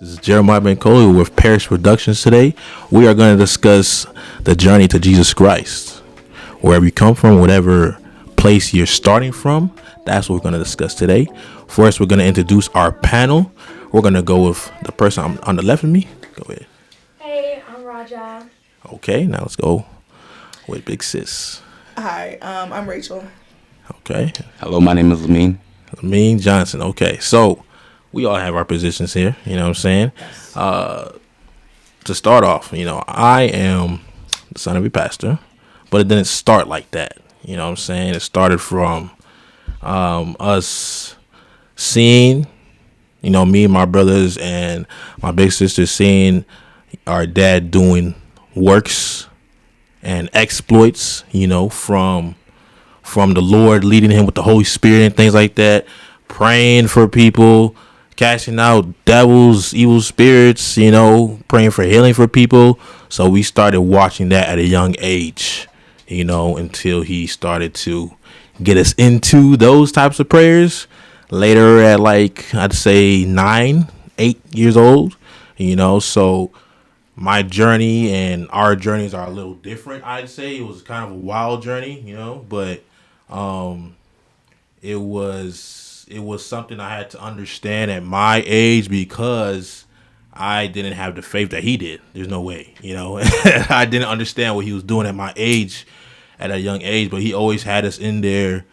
This is Jeremiah Benkola with Parish Productions today. We are going to discuss the journey to Jesus Christ. Wherever you come from, whatever place you're starting from, that's what we're going to discuss today. First, we're going to introduce our panel. We're going to go with the person on the left of me. Go ahead. Hey, I'm Raja. Okay, now let's go with Big Sis. Hi, I'm Rachel. Okay. Hello, my name is Lamine. Lamine Johnson. Okay, so we all have our positions here. You know what I'm saying? Yes. To start off, I am the son of a pastor, but it didn't start like that. You know what I'm saying? It started from us seeing, me and my brothers and my big sister seeing our dad doing works and exploits, from the Lord, leading him with the Holy Spirit and things like that, praying for people, casting out devils, evil spirits, praying for healing for people. So we started watching that at a young age, until he started to get us into those types of prayers. Later at I'd say 9, 8 years old, so my journey and our journeys are a little different. I'd say it was kind of a wild journey, but it was something I had to understand at my age because I didn't have the faith that he did. There's no way, I didn't understand what he was doing at my age, at a young age, but he always had us in there,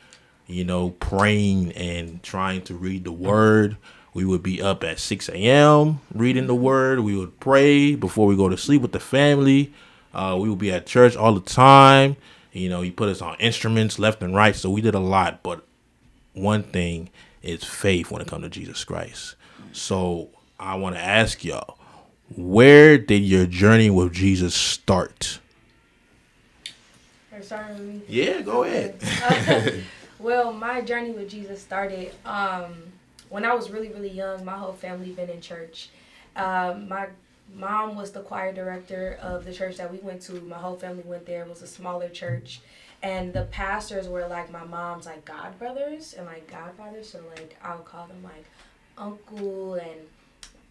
praying and trying to read the word. We would be up at 6 a.m. reading the word. We would pray before we go to sleep with the family. We would be at church all the time. He put us on instruments left and right. So we did a lot. But one thing is faith when it comes to Jesus Christ. So I want to ask y'all, where did your journey with Jesus start? Are you starting with me? Yeah, go ahead. Well, my journey with Jesus started when I was really, really young. My whole family been in church. My mom was the choir director of the church that we went to. My whole family went there. It was a smaller church. And the pastors were like my mom's god brothers and godfathers. So I would call them uncle and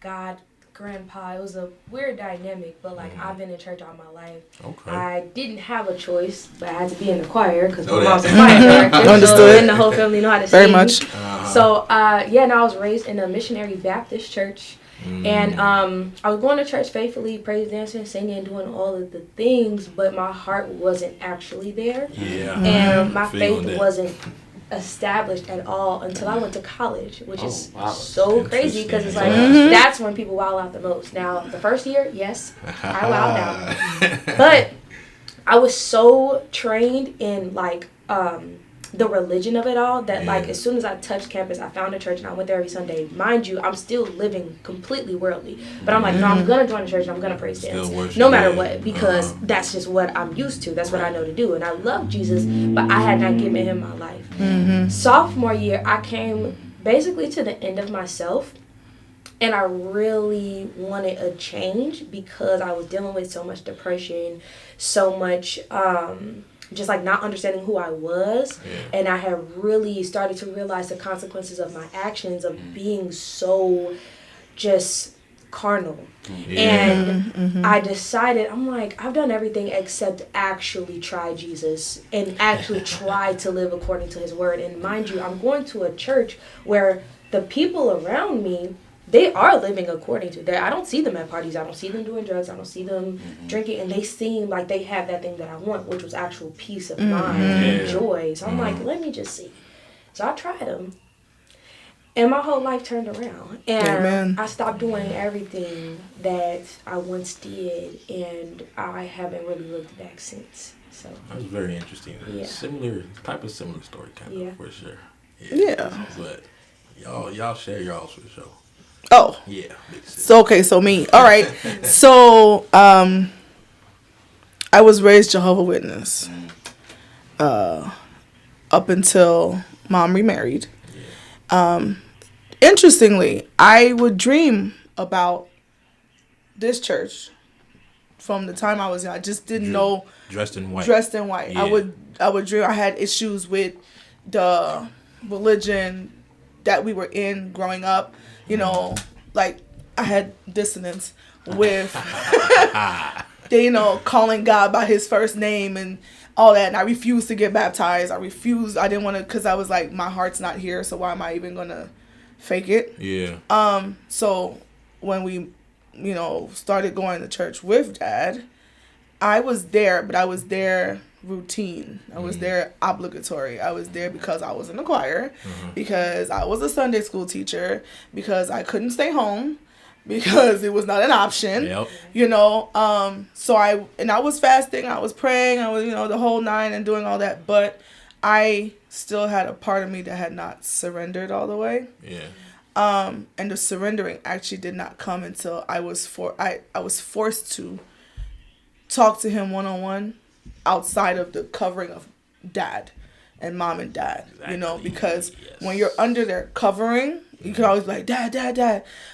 god grandpa. It was a weird dynamic, but I've been in church all my life. Okay. I didn't have a choice, but I had to be in the choir because my mom's a choir director. Understood. And the whole family know how to Very sing. much. So I was raised in a missionary Baptist church. And I was going to church faithfully, praise dancing, singing, doing all of the things, but my heart wasn't actually there. Yeah. And my Feeling faith that. wasn't established at all until I went to college, which is wow. so crazy because it's that's when people wild out the most. Now, the first year, yes, I wild out. But I was so trained in the religion of it all that as soon as I touched campus, I found a church and I went there every Sunday. Mind you, I'm still living completely worldly, but I'm no, I'm gonna join the church and I'm gonna praise dance no matter what, because that's just what I'm used to. That's what I know to do, and I love Jesus, but I had not given him my life. Sophomore year, I came basically to the end of myself, and I really wanted a change because I was dealing with so much depression, so much just not understanding who I was. And I had really started to realize the consequences of my actions of being so just carnal. And I decided, I've done everything except actually try Jesus and actually try to live according to his word. And mind you, I'm going to a church where the people around me, they are living according to that. I don't see them at parties. I don't see them doing drugs. I don't see them drinking. And they seem like they have that thing that I want, which was actual peace of mind and joy. So I'm let me just see. So I tried them. And my whole life turned around. And I stopped doing everything that I once did. And I haven't really looked back since. So That was very interesting. Yeah. Similar story, kind of, for sure. Yeah. But y'all share y'all's for sure. Oh. Yeah. Big sis. So me. All right. So I was raised Jehovah's Witness. Up until mom remarried. Interestingly, I would dream about this church from the time I was young. I just didn't know. Dressed in white. Yeah. I would dream. I had issues with the religion that we were in growing up. You know, like I had dissonance with, they, calling God by his first name and all that. And I refused to get baptized. I didn't want to, because I was like, my heart's not here, so why am I even going to fake it? Yeah. So when we, started going to church with Dad, I was there, but I was there routine. I was there obligatory. I was there because I was in the choir, because I was a Sunday school teacher, because I couldn't stay home, because it was not an option. Yep. So I was fasting, I was praying, I was, the whole nine and doing all that, but I still had a part of me that had not surrendered all the way. Yeah. And the surrendering actually did not come until I was forced to talk to him one-on-one outside of the covering of Dad and Mom and Dad. Exactly. Because Yes. when you're under their covering, you could always be like, Dad,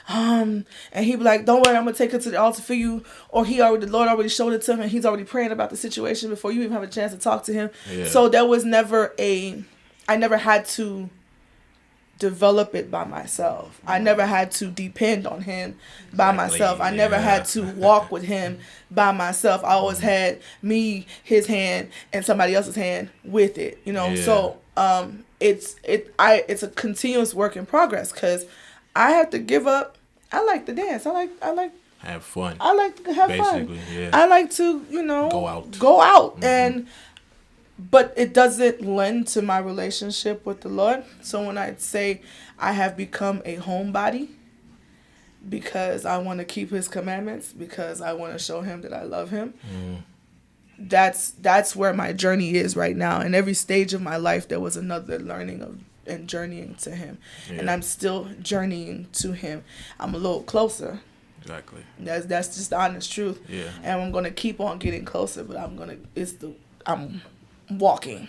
and he'd be like, don't worry, I'm gonna take it to the altar for you. Or the Lord already showed it to him, and he's already praying about the situation before you even have a chance to talk to him. Yeah. So there was never I never had to develop it by myself. I never had to depend on him by Exactly, myself. I never yeah. had to walk with him by myself. I always had me, his hand, and somebody else's hand with it. Yeah. So it's a continuous work in progress, because I have to give up. I like to dance. I like Have fun. I like to have fun. Basically, yeah. I like to, go out. But it doesn't lend to my relationship with the Lord. So when I say I have become a homebody because I want to keep his commandments, because I want to show him that I love him, that's where my journey is right now. And every stage of my life, there was another learning and journeying to him. Yeah. And I'm still journeying to him. I'm a little closer. Exactly. That's just the honest truth. Yeah. And I'm going to keep on getting closer, but I'm walking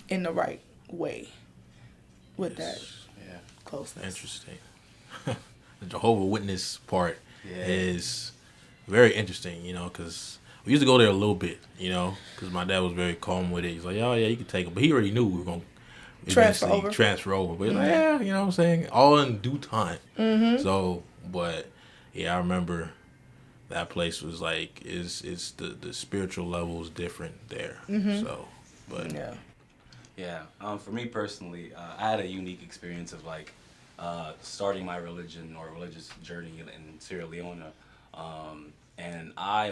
in the right way with that closeness. Interesting. The Jehovah's Witness part is very interesting, because we used to go there a little bit, because my dad was very calm with it. He's like, oh, yeah, you can take it. But he already knew we were going to transfer over. But he's like, yeah, you know what I'm saying? All in due time. Mm-hmm. So, but, yeah, I remember that place was like, it's the spiritual level is different there. Mm-hmm. So, but. Yeah. For me personally, I had a unique experience of starting my religion or religious journey in Sierra Leone, and I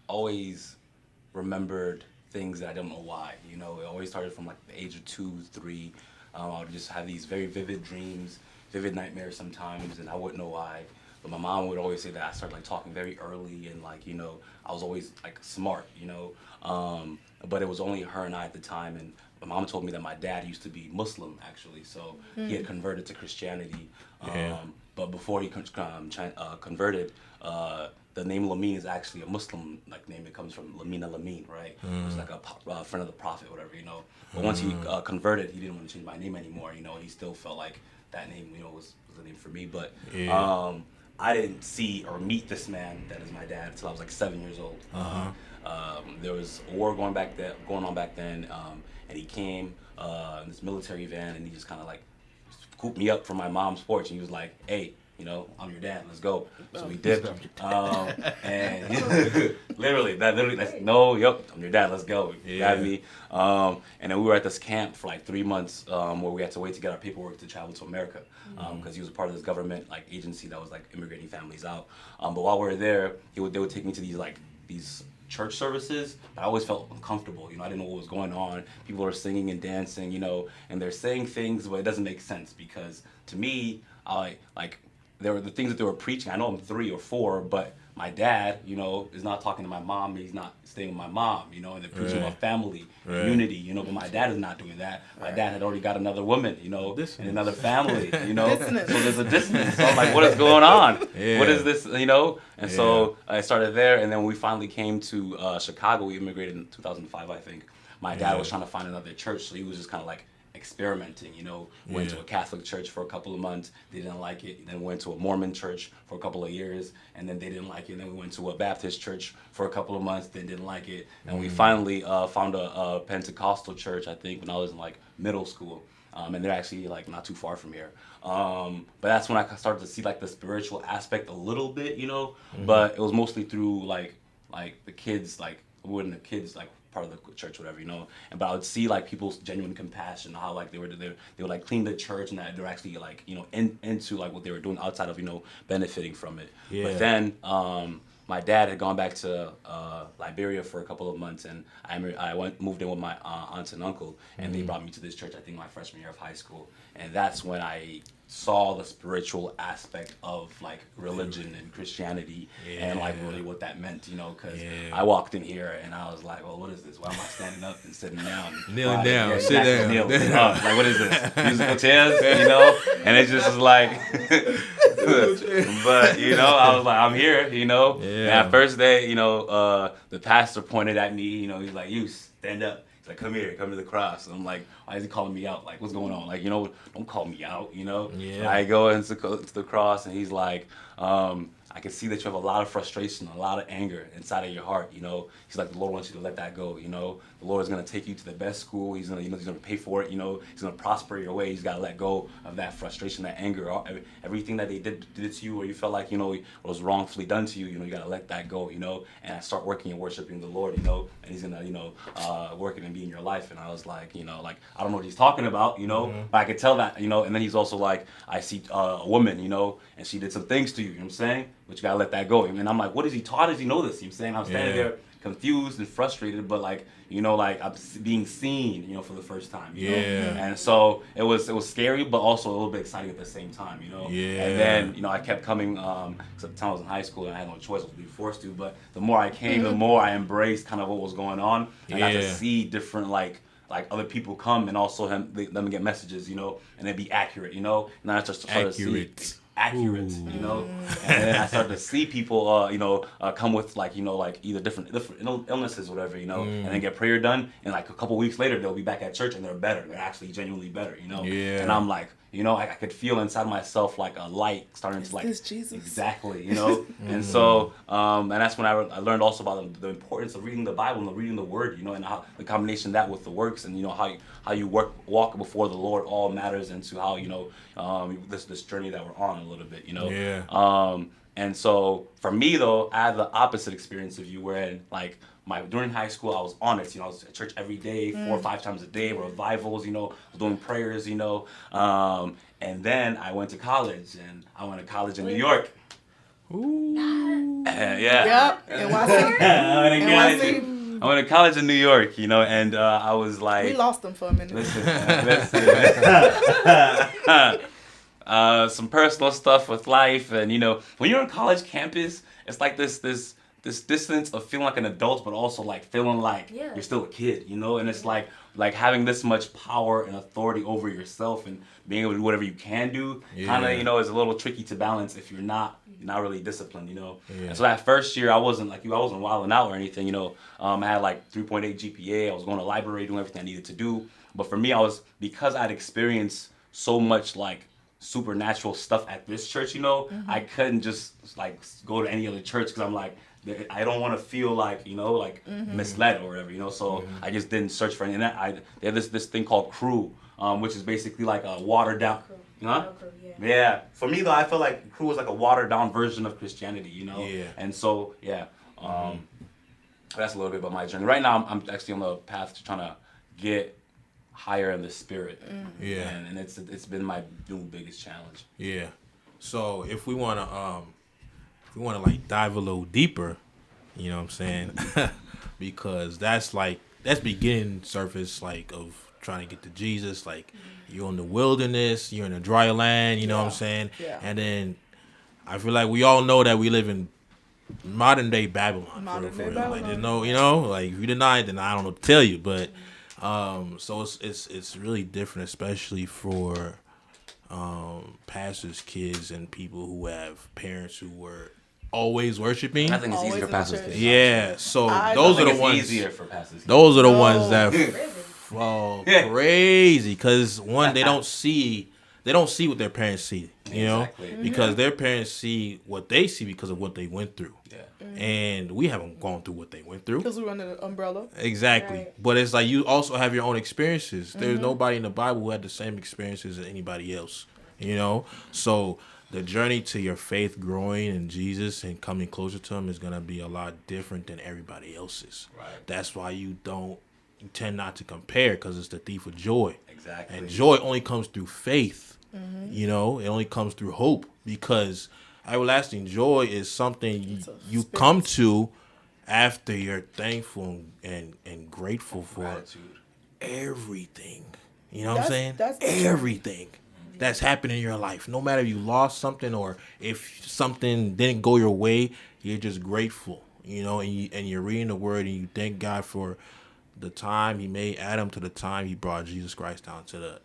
always remembered things that I don't know why. It always started from the age of 2, 3. I would just have these very vivid dreams, vivid nightmares sometimes, and I wouldn't know why. But my mom would always say that I started talking very early, and I was always smart, but it was only her and I at the time. And my mom told me that my dad used to be Muslim, actually, so he had converted to Christianity. But before he converted, the name Lamin is actually a Muslim name. It comes from Lamina Lamin, right? It's a friend of the Prophet, whatever, But once he converted, he didn't want to change my name anymore. He still felt like that name, was the name for me. But I didn't see or meet this man that is my dad until I was 7 years old. There was a war going on back then, and he came in this military van, and he just kind of scooped me up from my mom's porch, and he was like, "Hey, I'm your dad. Let's go." So we dipped, and literally, that's I'm your dad. Let's go. He grabbed me, and then we were at this camp for 3 months, where we had to wait to get our paperwork to travel to America, because he was a part of this government agency that was immigrating families out. But while we were there, they would take me to these church services, but I always felt uncomfortable. I didn't know what was going on. People are singing and dancing, and they're saying things, but it doesn't make sense, because to me, there were the things that they were preaching. I know I'm 3 or 4, but my dad, is not talking to my mom. He's not staying with my mom, and they're preaching about family, unity, but my dad is not doing that. My dad had already got another woman, and another family, So there's a distance. So I'm like, what is going on? What is this, And so I started there, and then when we finally came to Chicago, we immigrated in 2005, I think. My dad was trying to find another church, so he was just kind of experimenting, went to a Catholic church for a couple of months, they didn't like it, then went to a Mormon church for a couple of years, and then they didn't like it, then we went to a Baptist church for a couple of months, then didn't like it, and we finally found a Pentecostal church, I think, when I was in middle school, and they're actually like not too far from here. But that's when I started to see like the spiritual aspect a little bit, you know. But it was mostly through like the kids, like we were in the kids like part of the church, whatever, you know. And but I would see like people's genuine compassion, how like they would like clean the church, and that they're actually like, you know, into like what they were doing outside of, you know, benefiting from it. Yeah. But then my dad had gone back to Liberia for a couple of months, and I moved in with my aunt and uncle, and they brought me to this church, I think my freshman year of high school. And that's when I saw the spiritual aspect of like religion and Christianity, and like really what that meant, you know, because I walked in here and I was like, well, what is this? Why am I standing up and sitting down? Kneeling down, Yeah, sit down. kneeling up. Like, what is this? Musical chairs, you know? And it just was like, but, you know, I was like, I'm here, you know? Yeah. And that first day, you know, the pastor pointed at me, you know, he's like, you stand up. He's like, come here, come to the cross. And I'm like, why is he calling me out? Like, what's going on? Like, you know, don't call me out, you know? Yeah. I go into the cross, and he's like, I can see that you have a lot of frustration, a lot of anger inside of your heart, you know? He's like, the Lord wants you to let that go, you know? The Lord is going to take you to the best school. He's going to pay for it, you know? He's going to prosper your way. He's got to let go of that frustration, that anger, everything that they did to you, or you felt like, you know, was wrongfully done to you, you know, you got to let that go, you know? And I start working and worshiping the Lord, you know? And he's going to, you know, working and be in your life. And I was like, you know, like, I don't know what he's talking about, you know? But I could tell that, you know? And then he's also like, I see a woman, you know, and she did some things to you, you know what I'm saying? But you got to let that go. And I'm like, what is he taught? Does he know this? You know what I'm saying? I'm standing there confused and frustrated, but like, you know, like I'm being seen, you know, for the first time. You know? And so it was scary, but also a little bit exciting at the same time, you know. Yeah. And then, you know, I kept coming. Because at the time I was in high school and I had no choice; I was being forced to. But the more I came, the more I embraced kind of what was going on. I got to see different like other people come, and also let me get messages, you know, and then be accurate, you know. And I just started to see accurate, you know, and then I started to see people, you know, come with like, you know, like either different illnesses, whatever, you know, and then get prayer done, and like a couple weeks later they'll be back at church and they're better, they're actually genuinely better, you know, and I'm like, you know, I could feel inside myself like a light starting to like, this Jesus? Exactly, you know, and so, and that's when I learned also about the importance of reading the Bible and reading the Word, you know, and how the combination of that with the works, and you know how you walk before the Lord all matters into how, you know, this journey that we're on a little bit, you know. And so for me though, I had the opposite experience of you, where like during high school I was on it, you know, I was at church every day, 4 or 5 times a day, revivals, you know, I was doing prayers, you know, and then I went to college, and I went to college in New York. Ooh. Yeah. Yep. NYC. I went to college in New York, you know, and I was like, we lost them for a minute. Listen. Some personal stuff with life, and you know, when you're on college campus, it's like this distance of feeling like an adult, but also like feeling like you're still a kid, you know. And it's like having this much power and authority over yourself, and being able to do whatever you can do, kind of, you know, is a little tricky to balance if you're not really disciplined, you know. And so that first year I wasn't like you, I wasn't wilding out or anything, you know. I had like 3.8 GPA. I was going to library, doing everything I needed to do. But for me, because I'd experienced so much like supernatural stuff at this church, you know, I couldn't just like go to any other church, because I'm like, I don't want to feel like, you know, like misled or whatever, you know. So I just didn't search for any. And they have this thing called Cru, which is basically like a watered down. Yeah. For me though, I feel like Cru was like a watered down version of Christianity, you know. And so that's a little bit about my journey. Right now, I'm actually on the path to trying to get higher in the spirit. And it's been my biggest challenge. Yeah. So if we wanna like dive a little deeper, you know what I'm saying? Because that's beginning surface like of trying to get to Jesus. Like you're in the wilderness, you're in a dry land, you know what I'm saying? And then I feel like we all know that we live in modern day Babylon. Like there's no, you know, like if you deny it, then I don't know what to tell you. But so it's really different, especially for pastors' kids and people who have parents who were always worshiping. I think it's easier for pastors' kids. Yeah, so those are the ones. Easier for pastors' those are the ones that fall crazy, because one, they don't see what their parents see, you know, because their parents see what they see because of what they went through. and we haven't gone through what they went through. Because we're under the umbrella. Exactly. Right. But it's like you also have your own experiences. There's nobody in the Bible who had the same experiences as anybody else, you know? So the journey to your faith growing in Jesus and coming closer to him is going to be a lot different than everybody else's. Right. That's why you tend not to compare, because it's the thief of joy. Exactly. And joy only comes through faith. You know, it only comes through hope, because everlasting joy is something you come to after you're thankful and grateful for Gratitude. everything. You know what I'm saying? That's the everything that's happened in your life. No matter if you lost something or if something didn't go your way, you're just grateful. You know, and you're reading the word and you thank God for the time he made Adam to the time he brought Jesus Christ down to the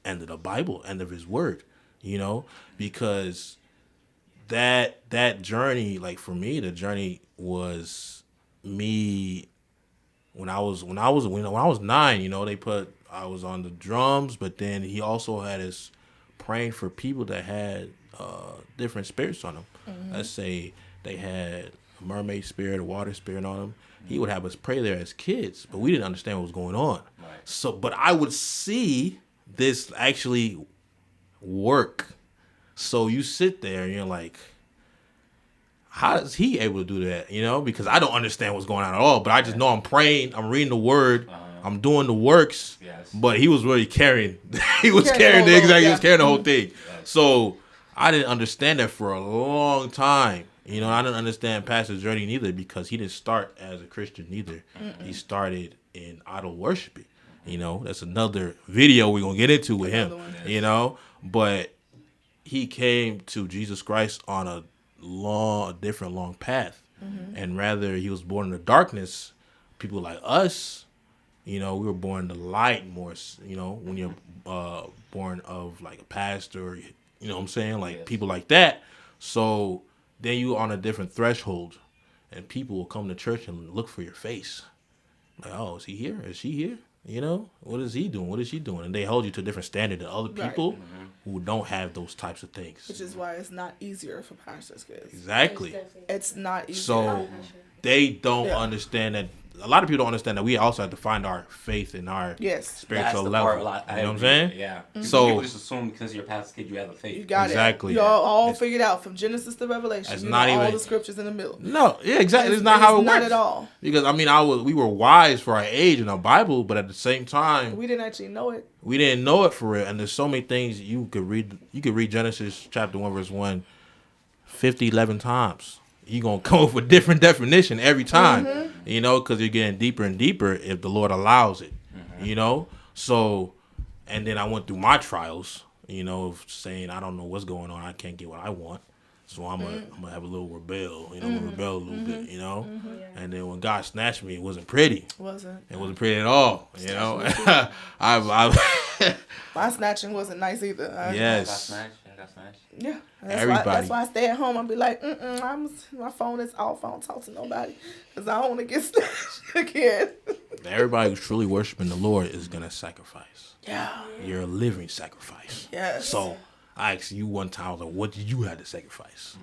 end of the Bible, end of his word. You know, because that journey, like for me, the journey was me when I was 9. You know, I was on the drums, but then he also had us praying for people that had different spirits on them. Let's say they had a mermaid spirit, a water spirit on them. He would have us pray there as kids, but we didn't understand what was going on. Right. So, but I would see this actually work. So you sit there and you're like, how is he able to do that? You know, because I don't understand what's going on at all, but I just know I'm praying, I'm reading the word, I'm doing the works. Yes. But he was really carrying, he was Carrying carrying the the whole load, he was carrying the whole thing. Yes. So I didn't understand that for a long time. You know, I didn't understand Pastor's journey neither, because he didn't start as a Christian neither. He started in idol worshiping. You know, that's another video we're going to get into with him, Another one. you know, but he came to Jesus Christ on a different long path. And rather he was born in the darkness, people like us, you know, we were born in the light more, you know, when you're born of like a pastor, you know what I'm saying? Like people like that. So then you on a different threshold, and people will come to church and look for your face. Like, oh, is he here? Is she here? You know, what is he doing? What is she doing? And they hold you to a different standard than other Right. people who don't have those types of things. Which is why it's not easier for pastors' kids. Exactly. It's not easier. So they don't Yeah. understand that. A lot of people don't understand that we also have to find our faith in our Yes. spiritual the level. part a lot- I You know what I'm agree. saying? Yeah. So- People just assume because you're a pastor's kid, you have a faith. You got Exactly. it. You all It's- figured out from Genesis to Revelation. It's You not know all even- the scriptures in the middle. No, yeah, exactly. It's not how it not works. at all. Because I mean, we were wise for our age in our Bible, but at the same time, We didn't actually know it. we didn't know it for real. And there's so many things you could read. You could read Genesis chapter 1 verse 1 11 times. You're going to come up with a different definition every time, you know, because you're getting deeper and deeper if the Lord allows it, you know. So, and then I went through my trials, you know, of saying, I don't know what's going on. I can't get what I want. So I'm gonna have a little rebel, you know, I'm gonna rebel a little bit, you know. And then when God snatched me, it wasn't pretty. Wasn't. It wasn't pretty at all, you know. My snatching wasn't nice either. Got Yes. smashed. I got smashed. Yeah. Everybody. That's why I stay at home. I'll be like, my phone is off. I don't talk to nobody. Because I don't want to get snatched again. Everybody who's truly worshiping the Lord is gonna sacrifice. Yeah. You're a living sacrifice. Yes. So I asked you one time, I was like, what did you have to sacrifice?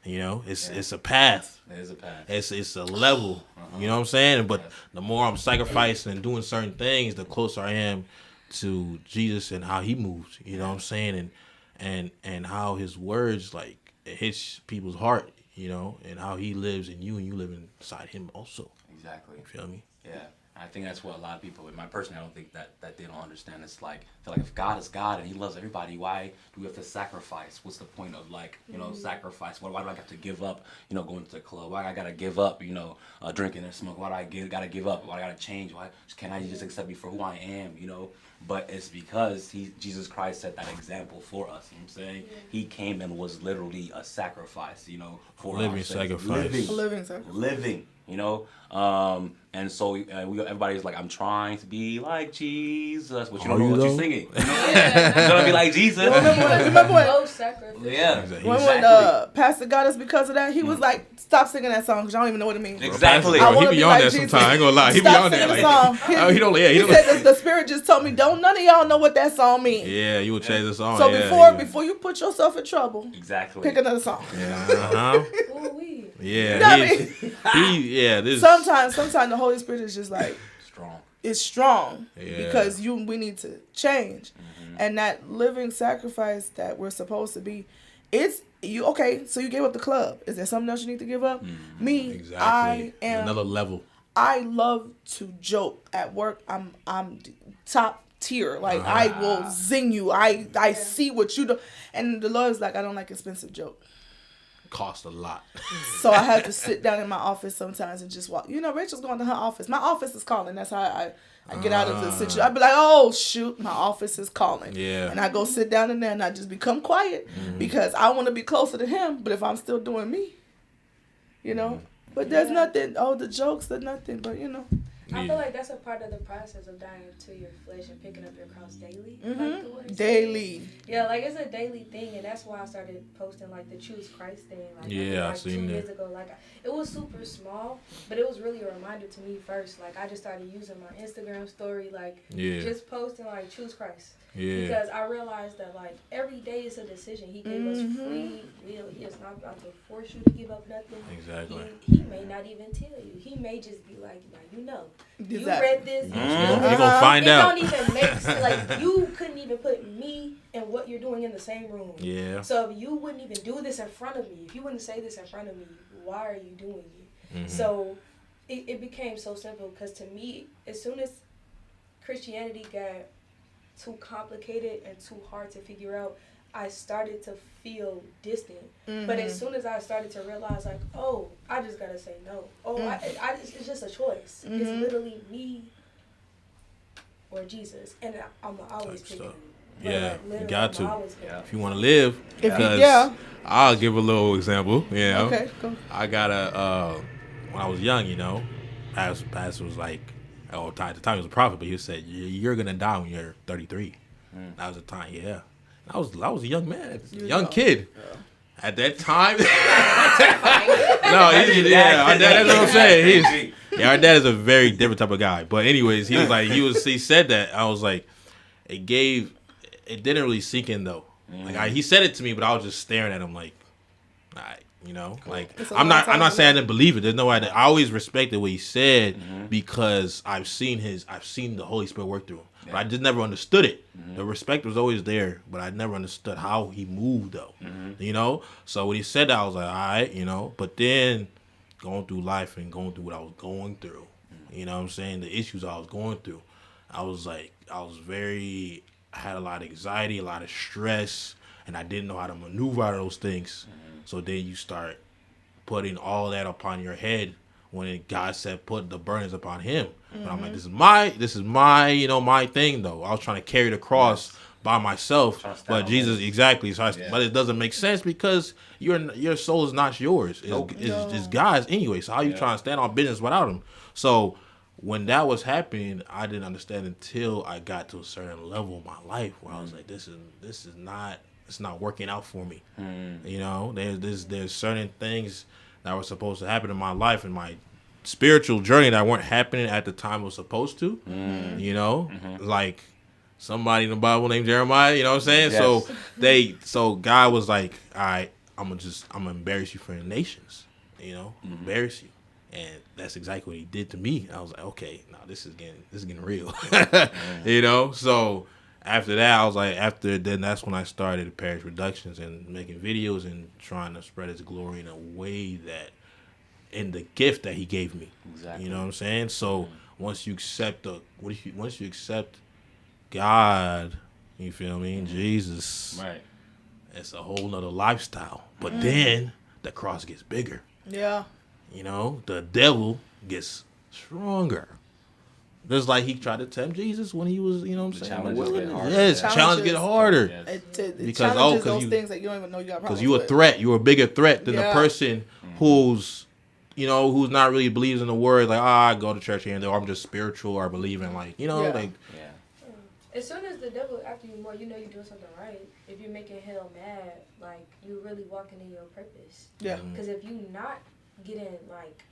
You know, it's a path. There is a path. It's a level. You know what I'm saying? But the more I'm sacrificing and doing certain things, the closer I am to Jesus and how he moves. You know what I'm saying? And how his words, like, it hits people's heart, you know, and how he lives in you and you live inside him also. Exactly. You feel me? Yeah. I think that's what a lot of people, in my personally, I don't think that they don't understand. It's like, I feel like if God is God and he loves everybody, why do we have to sacrifice? What's the point of, like, you know, sacrifice? Why do I have to give up, you know, going to the club? Why I got to give up, you know, drinking and smoking? Why do I got to give up? Why I got to change? Why can't I just accept me for who I am, you know? But it's because Jesus Christ set that example for us. You know what I'm saying? He came and was literally a sacrifice, you know, for Living our sins. sacrifice. A living sacrifice. Living, you know. And so everybody's like, I'm trying to be like Jesus, but you don't Are know you what though? you're singing. You know? You're gonna be like Jesus. Remember when No sacrifice. Yeah, Exactly. when Pastor got us because of that, he was like, stop singing that song because I don't even know what it means. Exactly. I He wanna be be on like there Jesus. sometimes. I ain't gonna lie. He be Stop on there singing like. the song. Oh, he don't. Yeah, he He don't. said the Spirit just told me, don't none of y'all know what that song means. Yeah, you would change the song. So yeah, before yeah. before you put yourself in trouble, Exactly. pick another song. Yeah, uh-huh. Ooh-wee. Yeah, You know what I mean? This Sometimes the Holy Spirit is just like, Strong. it's strong Yeah. because we need to change, and that living sacrifice that we're supposed to be, it's you. Okay, so you gave up the club. Is there something else you need to give up? Me, exactly I am another level. I love to joke at work. I'm top tier. Like I will zing you. I see what you do, and the Lord's like, I don't like expensive joke. Cost a lot. So I have to sit down in my office sometimes and just walk. You know, Rachel's going to her office. My office is calling. That's how I get out of the situation. I'd be like, oh shoot, my office is calling. Yeah. And I go sit down in there and I just become quiet because I want to be closer to him. But if I'm still doing me, you know. But there's nothing. Oh, the jokes are nothing. But you know. I feel like that's a part of the process of dying to your flesh and picking up your cross daily. Like the word says. Daily. Yeah, like it's a daily thing, and that's why I started posting like the Choose Christ thing. Like, Yeah, I like seen 2 that. years ago. Like it was super small, but it was really a reminder to me first. Like I just started using my Instagram story, like just posting like Choose Christ. Yeah. Because I realized that like every day is a decision. He gave us free will. He is not about to force you to give up nothing. Exactly. He may not even tell you. He may just be like, now you know. You Exactly. read this. You're gonna find out. It don't even make sense. Like you couldn't even put me and what you're doing in the same room. Yeah. So if you wouldn't even do this in front of me, if you wouldn't say this in front of me, why are you doing it? So it became so simple because to me, as soon as Christianity got too complicated and too hard to figure out, I started to feel distant. But as soon as I started to realize, like, oh, I just gotta say no. Oh, it's just a choice. It's literally me or Jesus, and I'm always picking. Yeah, Like, you got I'm to. always picking. If you want to live, because I'll give a little example. You know, Okay, go. I got when I was young, you know, Pastor was like, at the time he was a prophet, but he said, you're gonna die when you're 33. That was the time, yeah. I was a young man, young kid. At that time, that's what I'm saying. Our dad is a very different type of guy. But anyways, he said that. I was like, it didn't really sink in though. Like he said it to me, but I was just staring at him like, all right. You know, like I'm not saying I didn't believe it. There's no way. I always respected what he said because I've seen the Holy Spirit work through him. But I just never understood it. The respect was always there, but I never understood how he moved though. You know, so when he said that, I was like, all right, you know. But then going through life and going through what I was going through, you know what I'm saying, the issues I was going through, I had a lot of anxiety, a lot of stress, and I didn't know how to maneuver out of those things. So then you start putting all that upon your head when God said put the burdens upon him. But I'm like, this is my, you know, my thing though. I was trying to carry the cross by myself, but Jesus, exactly. So but it doesn't make sense because your soul is not yours. It's God's anyway. So how you trying to stand on business without him? So when that was happening, I didn't understand until I got to a certain level in my life where I was like, this is not. It's not working out for me. You know, there's certain things that were supposed to happen in my life and my spiritual journey that weren't happening at the time it was supposed to. You know, like somebody in the Bible named Jeremiah. You know what I'm saying? Yes. So God was like, all right, I'm gonna embarrass you for the nations. You know, embarrass you. And that's exactly what he did to me. I was like, okay, now this is getting real. You know, so. After that, I was like, that's when I started Parish Productions and making videos and trying to spread his glory in a way that, in the gift that he gave me. Exactly. You know what I'm saying? So once you accept God, you feel me? Jesus. Right. It's a whole nother lifestyle. But then the cross gets bigger. Yeah. You know, the devil gets stronger. Just like he tried to tempt Jesus when he was, you know what I'm saying? Challenge get harder. Because those things that you don't even know you got problems with. Because you're a threat. You're a bigger threat than the person who's, you know, who's not really believes in the word. Like, I go to church here and there, or I'm just spiritual or believing, like, you know, like. Yeah. As soon as the devil after you more, you know you're doing something right. If you're making hell mad, like, you're really walking in your purpose. Yeah. Because if you're not getting, like,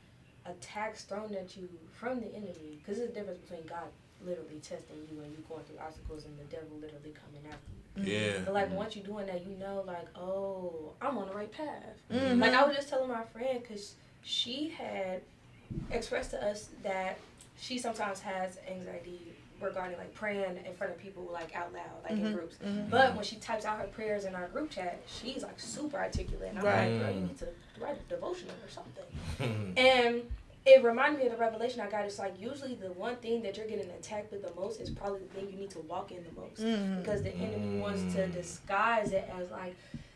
attacks thrown at you from the enemy, because there's a difference between God literally testing you and you going through obstacles and the devil literally coming after you. Yeah. But like once you're doing that, you know, like, oh, I'm on the right right path. Like I was just telling my friend, because she had expressed to us that she sometimes has anxiety regarding like praying in front of people like out loud, like in groups. But when she types out her prayers in our group chat, she's like super articulate. And I'm like, girl, you need to write a devotional or something. And it reminded me of the revelation I got. It's like usually the one thing that you're getting attacked with the most is probably the thing you need to walk in the most, because the enemy wants to disguise it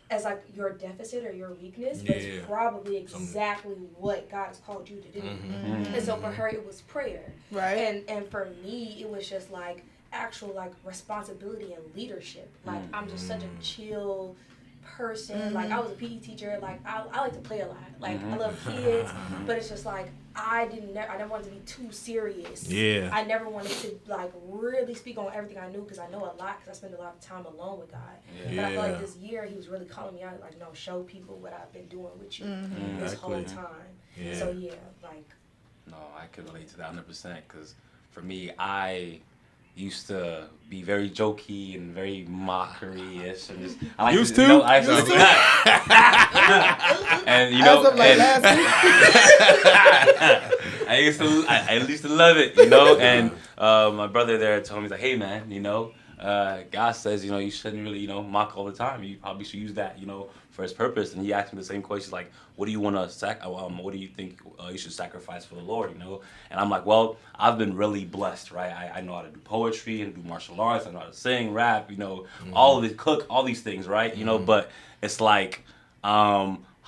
as like your deficit or your weakness, but it's probably exactly what God has called you to do. And so for her, it was prayer, Right. And for me, it was just like actual like responsibility and leadership. Like I'm just such a chill person. Like I was a PE teacher. Like I like to play a lot. Like I love kids, but it's just like I never wanted to be too serious. Yeah. I never wanted to like really speak on everything I knew, because I know a lot, because I spend a lot of time alone with God. But I feel like this year he was really calling me out, like, no, show people what I've been doing with you this whole time. So yeah, like. No, I can relate to that 100%, because for me, I used to be very jokey and very mockery-ish, and just I like Used to. to? You know, I used to do that. And you know, As of like last week. I used to love it, you know. And my brother there told me, he's like, hey man, you know, God says, you know, you shouldn't really, you know, mock all the time. You probably should use that, you know, for His purpose. And he asked me the same question, like, what do you want to what do you think you should sacrifice for the Lord, you know? And I'm like, well, I've been really blessed, right? I know how to do poetry and do martial arts. I know how to sing, rap, you know, all of it, cook, all these things, right? You know, but it's like,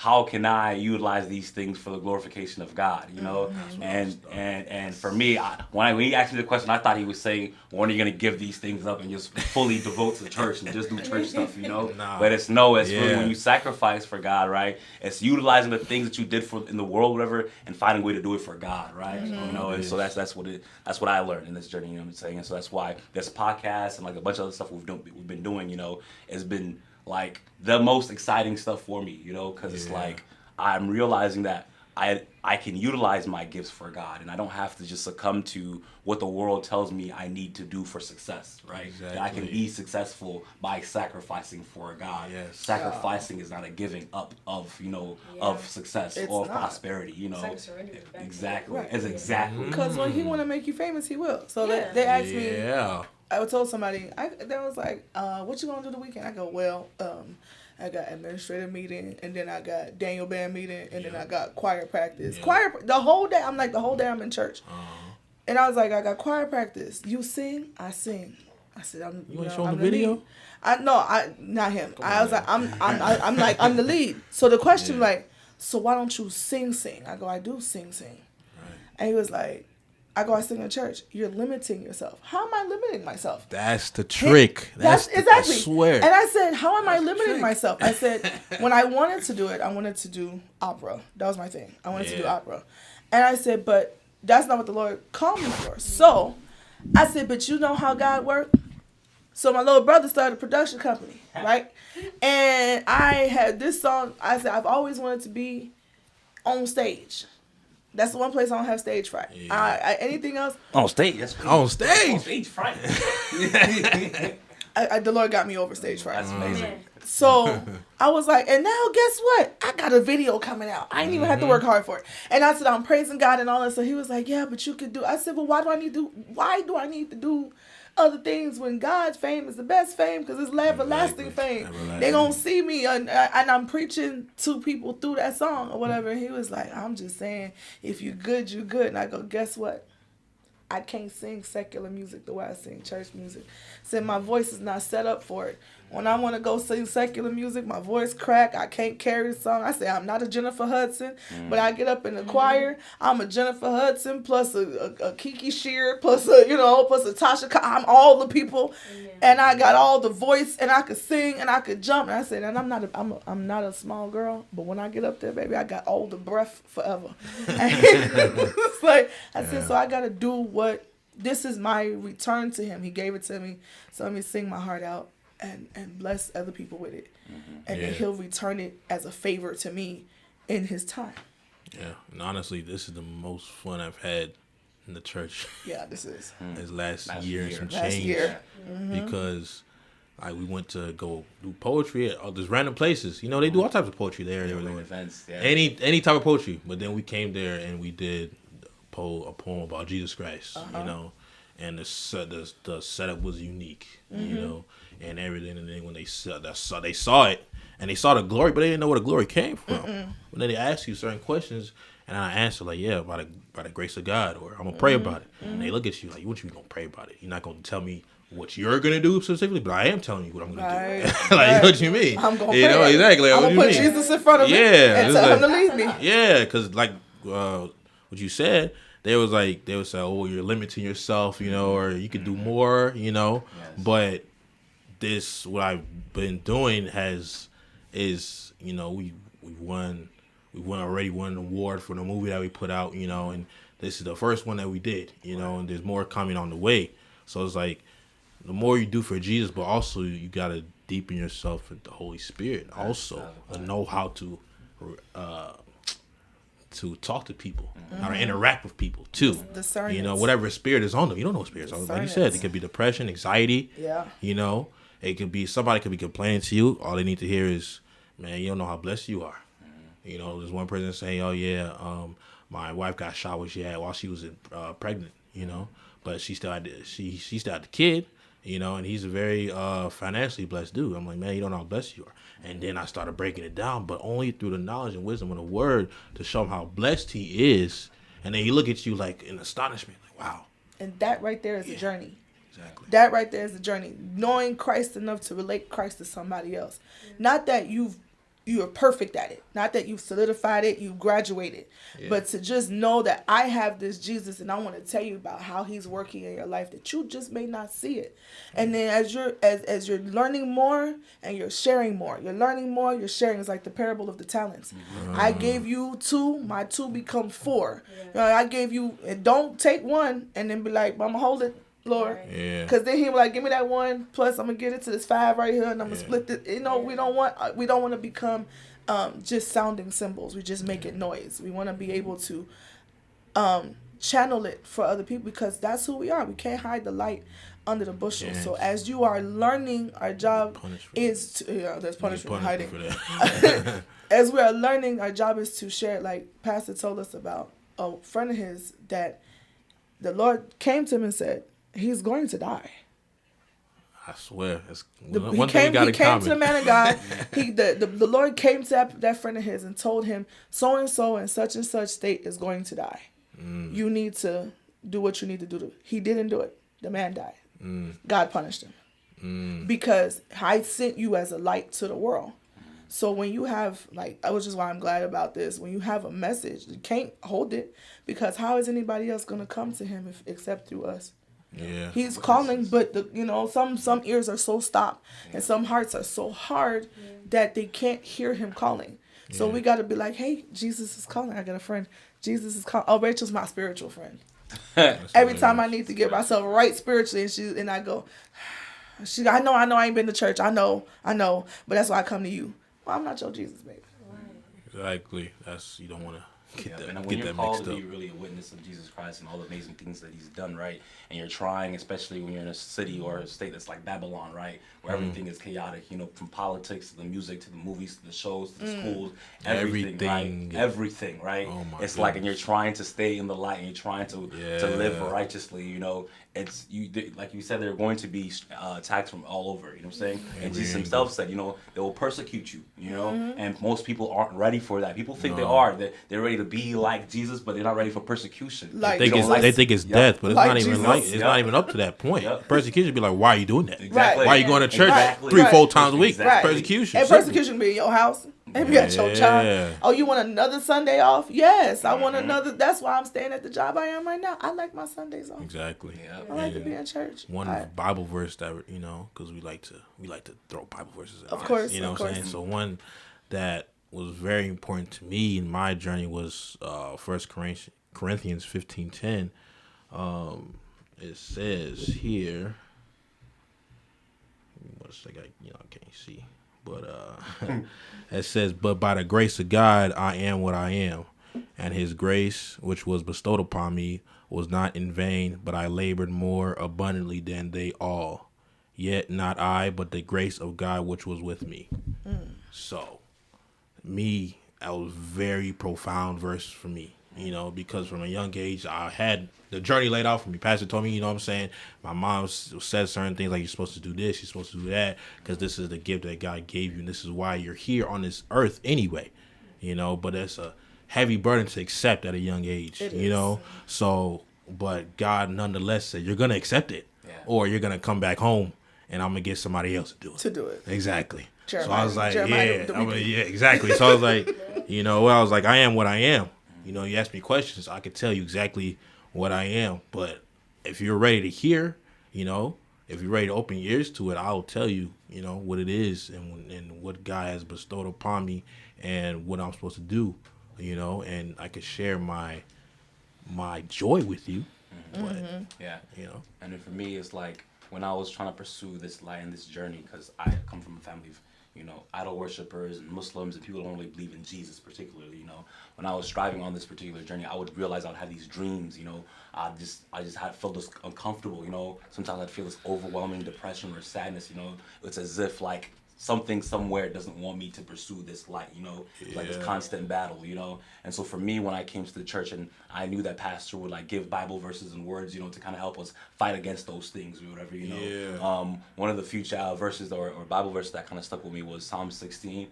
how can I utilize these things for the glorification of God, you know? And for me, when he asked me the question, I thought he was saying, when are you going to give these things up and just fully devote to the church and just do church stuff, you know? But it's really when you sacrifice for God, right? It's utilizing the things that you did in the world, whatever, and finding a way to do it for God, right? You know, and so that's what I learned in this journey, you know what I'm saying? And so that's why this podcast and like a bunch of other stuff we've been doing, you know, has been like the most exciting stuff for me, you know, because it's like I'm realizing that I can utilize my gifts for God, and I don't have to just succumb to what the world tells me I need to do for success, right? Exactly. That I can be successful by sacrificing for God. Sacrificing is not a giving up of, you know, of success or prosperity, you know. It's like surrendering back. Exactly. Right. It's exactly. Because when he want to make you famous, he will. So they asked me. I told somebody, that was like, what you gonna do the weekend? I go, well, I got administrative meeting, and then I got Daniel band meeting, and then I got choir practice. Choir, the whole day, I'm like, the whole day I'm in church. And I was like, I got choir practice. You sing? I sing. I said, You want to show him the video? Not him. I was like, I'm the lead. So the question like, so why don't you sing? I go, I do sing. Right. And he was like, I sing in church. You're limiting yourself. How am I limiting myself? That's the trick. That's exactly. I swear. And I said, how am I limiting myself? I said, when I wanted to do it, I wanted to do opera. That was my thing. I wanted to do opera. And I said, but that's not what the Lord called me for. So I said, but you know how God works? So my little brother started a production company, right? And I had this song. I said, I've always wanted to be on stage. That's the one place I don't have stage fright. Anything else? On stage. That's on stage. On stage fright. The Lord got me over stage fright. That's amazing. So I was like, and now guess what? I got a video coming out. I didn't even have to work hard for it. And I said, I'm praising God and all that. So he was like, yeah, but you could do. I said, well, why do I need to do other things when God's fame is the best fame, because it's everlasting fame. They gonna see me and I'm preaching to people through that song or whatever. And he was like, I'm just saying, if you good, you good. And I go, guess what? I can't sing secular music the way I sing church music. Said my voice is not set up for it. When I want to go sing secular music, my voice crack. I can't carry the song. I say I'm not a Jennifer Hudson, but I get up in the choir. I'm a Jennifer Hudson plus a Kiki Shear plus a Tasha. I'm all the people, and I got all the voice, and I could sing and I could jump. And I said, and I'm not a small girl, but when I get up there, baby, I got all the breath forever. It's like I said, so I gotta do what. This is my return to him. He gave it to me, so let me sing my heart out and bless other people with it. And then he'll return it as a favor to me in his time. Yeah, and honestly, this is the most fun I've had in the church. Yeah, this is. This last year and some Last change. year. Because Like we went to go do poetry at all these random places. You know, they do all types of poetry there. They were doing events. Yeah. any type of poetry. But then we came there and we did a poem about Jesus Christ. You know, and the setup was unique. You know, and everything. And then when they saw it and they saw the glory, but they didn't know where the glory came from. When then they asked you certain questions. And I answer like, yeah, by the grace of God, or I'm gonna pray about it. And they look at you like, what you gonna pray about it? You're not gonna tell me what you're gonna do specifically, but I am telling you what I'm gonna do. Like, what you mean? I'm gonna you know pray. exactly. I'm what gonna you put mean? Jesus in front of me and tell him to lead me. Yeah, because like what you said, they would say, oh, you're limiting yourself, you know, or you could do more, you know. Yes. But what I've been doing is, you know, we already won an award for the movie that we put out, you know, and this is the first one that we did, you know, and there's more coming on the way. So it's like the more you do for Jesus, but also you gotta deepen yourself with the Holy Spirit, also, and know how to talk to people, how to interact with people too. Discernment. You know, whatever spirit is on them, you don't know what spirit's on them. Like you said, it could be depression, anxiety. Yeah. You know, it could be somebody could be complaining to you. All they need to hear is, man, you don't know how blessed you are. You know, there's one person saying, "Oh yeah, my wife got shot while she was pregnant." You know, but she still had the kid. You know, and he's a very financially blessed dude. I'm like, man, you don't know how blessed you are. And then I started breaking it down, but only through the knowledge and wisdom of the word to show him how blessed he is. And then he look at you like in astonishment, like, wow. And that right there is a journey. Exactly. That right there is a journey. Knowing Christ enough to relate Christ to somebody else. Not that you are perfect at it. Not that you've solidified it, you graduated. Yeah. But to just know that I have this Jesus and I want to tell you about how he's working in your life that you just may not see it. And then as you're learning more and you're sharing more, you're learning more, you're sharing. It's like the parable of the talents. I gave you 2, my 2 become 4. Yeah. You know, I gave you, and don't take 1 and then be like, I'm going to hold it, Lord. Yeah. Because then he was like, give me that 1 plus I'm gonna get it to this 5 right here and I'm gonna split it. You know, we don't want to become just sounding cymbals. We just make it noise. We want to be able to channel it for other people because that's who we are. We can't hide the light under the bushel. So as you are learning, our job is to, there's punishment for hiding. For as we are learning, our job is to share. Like Pastor told us about a friend of his that the Lord came to him and said, he's going to die. I swear. He came to the man of God. The Lord came to that friend of his and told him, so-and-so in such and such state is going to die. You need to do what you need to do. He didn't do it. The man died. God punished him. Because I sent you as a light to the world. So when you have, which is why I'm glad about this, when you have a message, you can't hold it because how is anybody else going to come to him except through us? Yeah, he's calling, but some ears are so stopped and some hearts are so hard that they can't hear him calling. So we got to be like, hey, Jesus is calling. I got a friend. Jesus is calling. Oh, Rachel's my spiritual friend. Every time I need to get myself right spiritually, and I go, I know I ain't been to church. I know, but that's why I come to you. Well, I'm not your Jesus, baby. Exactly. You don't want to get that mixed up. When you're called to be really a witness of Jesus Christ and all the amazing things that he's done, right? And you're trying, especially when you're in a city or a state that's like Babylon, right? Where everything is chaotic, from politics to the music to the movies to the shows to the schools, everything, right? Everything, right? Oh my goodness. Like, and you're trying to stay in the light and you're trying to live righteously, It's like you said, there are going to be attacks from all over, you know what I'm saying? And Jesus himself said, they will persecute you, and most people aren't ready for that. People think they are, that they're ready to be like Jesus, but they're not ready for persecution. They think it's death, but it's not even not even up to that point. Persecution be like, why are you doing that? Exactly. Why are you going to church 3-4 times a week? Exactly. Persecution. And persecution be in your house. And you at your job. Oh, you want another Sunday off? Yes, I want another. That's why I'm staying at the job I am right now. I like my Sundays off. Exactly. I like to be in church. One Bible verse that because we like to throw Bible verses. Of course, you know what I'm saying. So one that was very important to me in my journey was 1 Corinthians 15:10. It says here. I can't see. But it says, but by the grace of God, I am what I am. And his grace, which was bestowed upon me, was not in vain, but I labored more abundantly than they all. yet not I, but the grace of God which was with me. So, that was very profound verse for me, because from a young age, I had the journey laid out for me. Pastor told me, what I'm saying? My mom said certain things like, you're supposed to do this, you're supposed to do that, because this is the gift that God gave you, and this is why you're here on this earth anyway, but it's a heavy burden to accept at a young age, So, but God nonetheless said, you're going to accept it, or you're going to come back home, and I'm going to get somebody else to do it. Exactly. Jeremiah, so I was like, Jeremiah, yeah, exactly. So I was like, I was like, I am what I am. You ask me questions, I could tell you exactly what I am. But if you're ready to hear, if you're ready to open your ears to it, I'll tell you, what it is and what God has bestowed upon me and what I'm supposed to do, and I could share my joy with you. But, And then for me, it's like when I was trying to pursue this light and this journey, because I come from a family of idol worshippers and Muslims and people who don't really believe in Jesus particularly, when I was striving on this particular journey, I would realize I would have these dreams, I just had felt this uncomfortable, sometimes I'd feel this overwhelming depression or sadness, it's as if like something somewhere doesn't want me to pursue this light, like this constant battle, And so for me, when I came to the church and I knew that pastor would like give Bible verses and words, to kind of help us fight against those things or whatever, one of the few verses or Bible verses that kind of stuck with me was Psalm 16,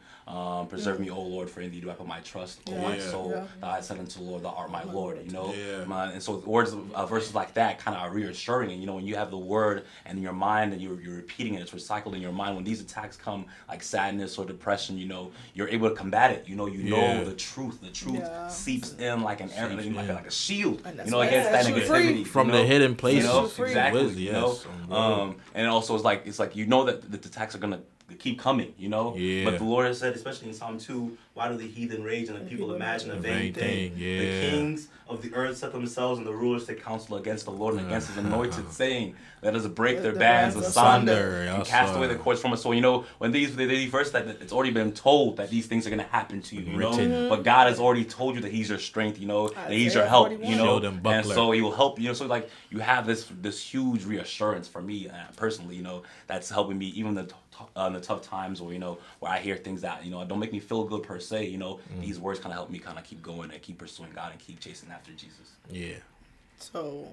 preserve me, O Lord, for in thee do I put my trust, O my soul, thou I said unto the Lord, thou art my Lord, And so words, verses like that kind of are reassuring, and when you have the word in your mind and you're repeating it, it's recycled in your mind, when these attacks come, like sadness or depression, you're able to combat it. The truth. The truth seeps in like an arrow, like a shield. Against that negativity from the hidden places. Exactly. And also it's like that the attacks are gonna keep coming. But the Lord has said, especially in Psalm 2, why do the heathen rage and the people imagine a vain thing? The kings of the earth set themselves and the rulers take counsel against the Lord and against his anointed, saying, let us break their bands asunder and cast away the cords from us. So, when these verses, that it's already been told that these things are going to happen to you, but God has already told you that he's your strength, that he's your help, and so he will help you. So like you have this huge reassurance for me personally, that's helping me even in the tough times where where I hear things that don't make me feel good per se. These words kind of help me kind of keep going and keep pursuing God and keep chasing after Jesus. Yeah. So,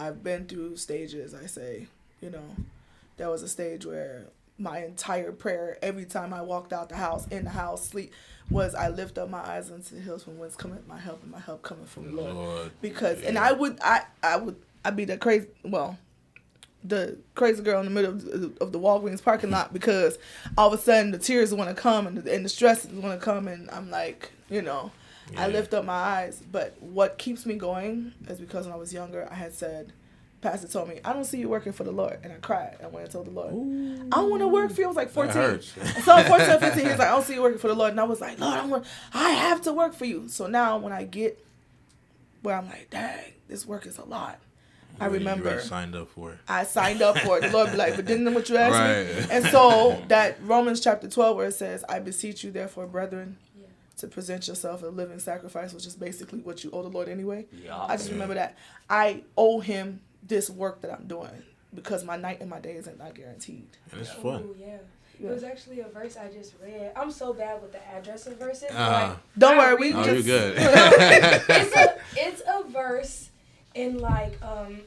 I've been through stages. I say, there was a stage where my entire prayer every time I walked out the house, in the house, sleep, was I lift up my eyes unto the hills from whence cometh my help, and my help coming from the Lord. Because and I'd be the crazy girl in the middle of the Walgreens parking lot, because all of a sudden the tears want to come and the stress want to come, and I'm like, I lift up my eyes. But what keeps me going is because when I was younger, I had said, Pastor told me, I don't see you working for the Lord. And I cried. I went and told the Lord, I don't want to work for you. I was like 14. So I'm 14, 15 years, like, I don't see you working for the Lord. And I was like, Lord, I have to work for you. So now when I get where I'm like, dang, this work is a lot. I remember you signed up for it. I signed up for it. The Lord be like, but didn't what you asked me? And so that Romans chapter 12 where it says, I beseech you therefore, brethren, to present yourself a living sacrifice, which is basically what you owe the Lord anyway. I just remember that I owe him this work that I'm doing, because my night and my days are not guaranteed. And it's fun. Ooh, yeah. It was actually a verse I just read. I'm so bad with the address of verses. Don't worry, you're good. It's a verse in like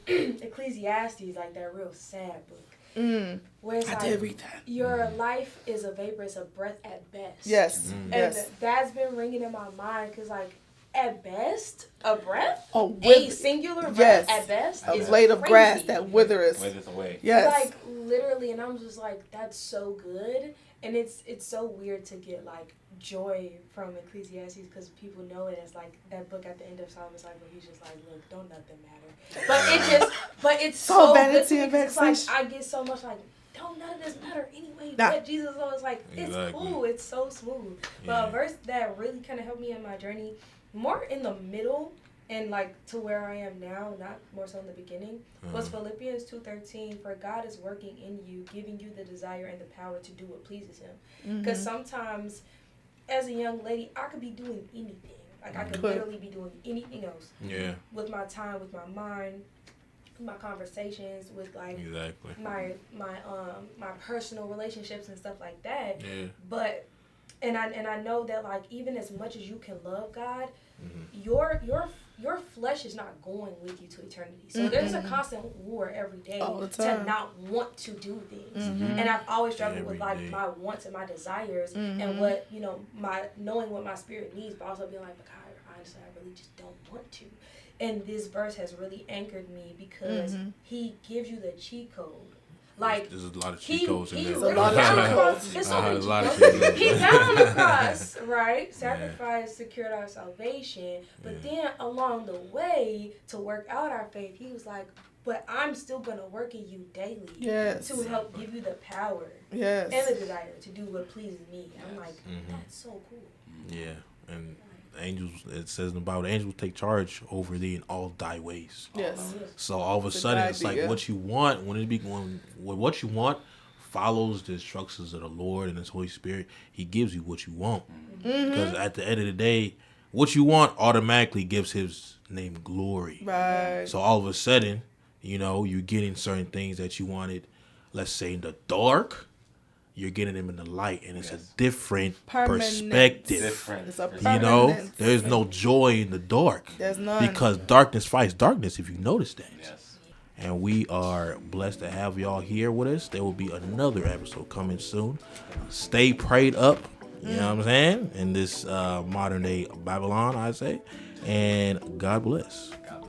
Ecclesiastes, like that real sad book. Where it's I did read that. Your life is a vapor, it's a breath at best. Yes. And that's been ringing in my mind, because like at best, a breath, a singular breath at best, a is blade of crazy. Grass that withers away. Yes. Like literally, and I'm just like, that's so good, and it's so weird to get like joy from Ecclesiastes, because people know it as like that book at the end of Solomon's life where he's just like, look, don't nothing matter. But it's so good to me, because like I get so much like, don't none of this matter anyway. But Jesus always like, it's cool, it's so smooth. But a verse that really kind of helped me in my journey, more in the middle and like to where I am now, not more so in the beginning, was Philippians 2:13. For God is working in you, giving you the desire and the power to do what pleases him. Because sometimes as a young lady, I could be doing anything. Like I could literally be doing anything else. Yeah. With my time, with my mind, my conversations, with like Exactly. my personal relationships and stuff like that. Yeah. But and I know that like even as much as you can love God, Mm-hmm. your flesh is not going with you to eternity. So there's a constant war every day All the to time. not want to do things. Mm-hmm. And I've always struggled Every with like day. my wants and my desires Mm-hmm. and what, you know, my knowing what my spirit needs, but also being like, but God, honestly, I really just don't want to. And this verse has really anchored me because Mm-hmm. he gives you the cheat code. Like There's a lot of he cheat codes in he there. really a lot of died on the cheat cross. codes. There's so many A cheat lot of codes. cheat codes. He died on the cross, right? Sacrifice secured our salvation. But then along the way, to work out our faith, he was like, but I'm still going to work in you daily Yes. to help give you the power Yes. and the desire to do what pleases me. I'm like, Mm-hmm. that's so cool. Yeah, and angels. It says in the Bible, the angels take charge over thee in all thy ways. Yes. So all of a It's a sudden, good it's like idea. what you want when what you want follows the instructions of the Lord and His Holy Spirit. He gives you what you want because at the end of the day, what you want automatically gives His name glory. Right. So all of a sudden, you know, you're getting certain things that you wanted, let's say in the dark, you're getting them in the light, and it's a different Permanent. perspective. Different. It's a You know, permanent. there's no joy in the dark. There's none. Because darkness fights darkness, if you notice that. Yes. And we are blessed to have y'all here with us. There will be another episode coming soon. Stay prayed up, you know what I'm saying? In this modern day Babylon, I say. And God bless. God